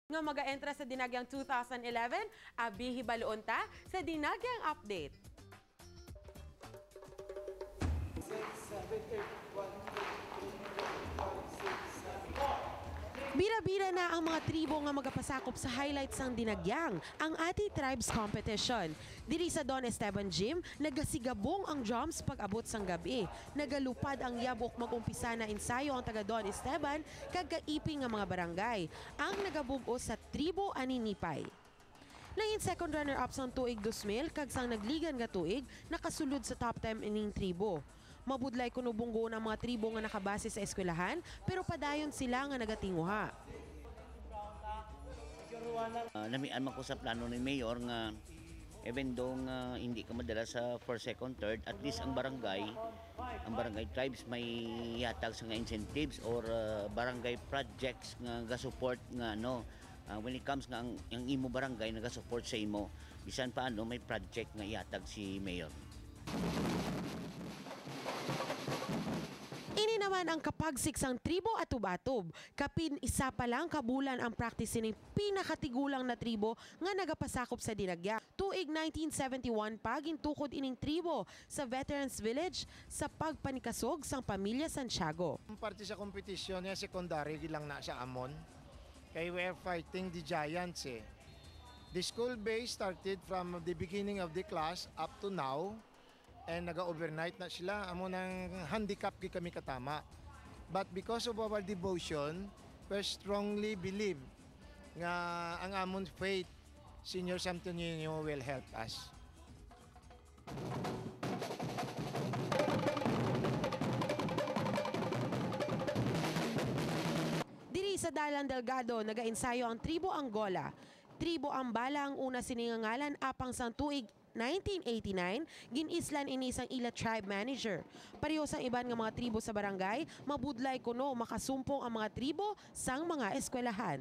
Nga mag-entra sa Dinagyang 2011, abihi baloon ta sa Dinagyang Update. 6, 7, 8, 1, 2, 3, 4, 5, 6, 7, 8. Bira-bira na ang mga tribo nga magapasakop sa highlights ng Dinagyang, ang Ati Tribes Competition. Diri sa Don Esteban Gym, nagasigabong ang drums pag-abot sang gabi. Nagalupad ang yabok mag-umpisa na ensayo ang taga Don Esteban kagkaiping nga mga barangay. Ang nagabugo sa tribo Aninipay. Nangin second runner-up sang tuig 2000 kag sang nagligan nga tuig nakasulod sa top 10 ining tribo. Mabudlay kuno bunggo ng mga tribo nga nakabase sa eskwelahan pero padayon sila nga nagatinguha. Namian man ko sa plano ni Mayor nga even though hindi ka madala sa first, second, third, at least ang barangay tribes may yatag sa nga incentives or barangay projects nga ga-support nga when it comes nga ang imo barangay naga-support sa imo bisan paano may project nga ihatag si Mayor. Ini naman ang kapagsik sang tribo Atub-Atub. Kapin isa pa lang kabulan ang practice ng pinakatigulang na tribo nga nagapasakop sa Dinagya. Tuig 1971 pagintukod ining tribo sa Veterans Village sa pagpanikasog sang pamilya Santiago. Parte sa kompetisyon niya secondary lang na sa Amon. Kaya we are fighting the giants eh. The school base started from the beginning of the class up to now. And naga-overnight na sila, amo nang handicap kami katama. But because of our devotion, we strongly believe nga ang amon faith, Senior Santo Niño will help us. Diri sa Dalan Delgado, naga-ensayo ang tribo Angola. Tribo Ambala ang una siningangalan apang sang tuig 1989, ginislan ini sang ila tribe manager. Pareho sang iban nga mga tribo sa barangay, mabudlay kuno makasumpong ang mga tribo sang mga eskwelahan.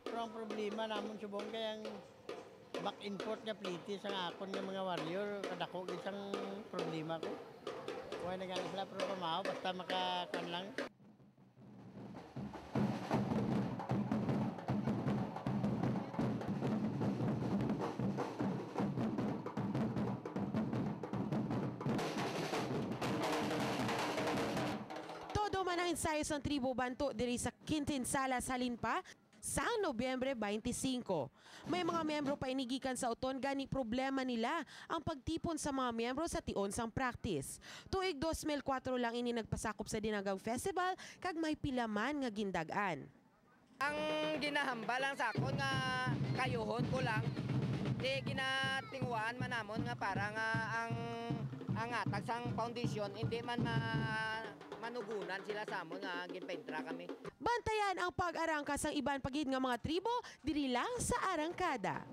Pero ang problema namon subong kayang back and forth nga pliti sa akon nga mga warrior, kadako gid sang problema ko. Kuha na gani sila pero pamahaw basta makakuan lang. Man ang ensayo sa tribo Banto diri sa Quintinsala, Salinpa sa Nobyembre 25. May mga miyembro pa inigikan sa uton gani problema nila ang pagtipon sa mga miyembro sa tion sang practice. Tuig 2004 lang ini nagpasakop sa Dinagang Festival kag may pilaman nga gindagan. Ang ginahamba lang sa akon nga kayuhon ko lang di ginatinguan man namon nga para nga ang atag sang foundation hindi man manugunan sila sa amon nga ginpentra kami. Bantayan ang pag-arangka sang iban pagid nga mga tribo diri lang sa Arangkada.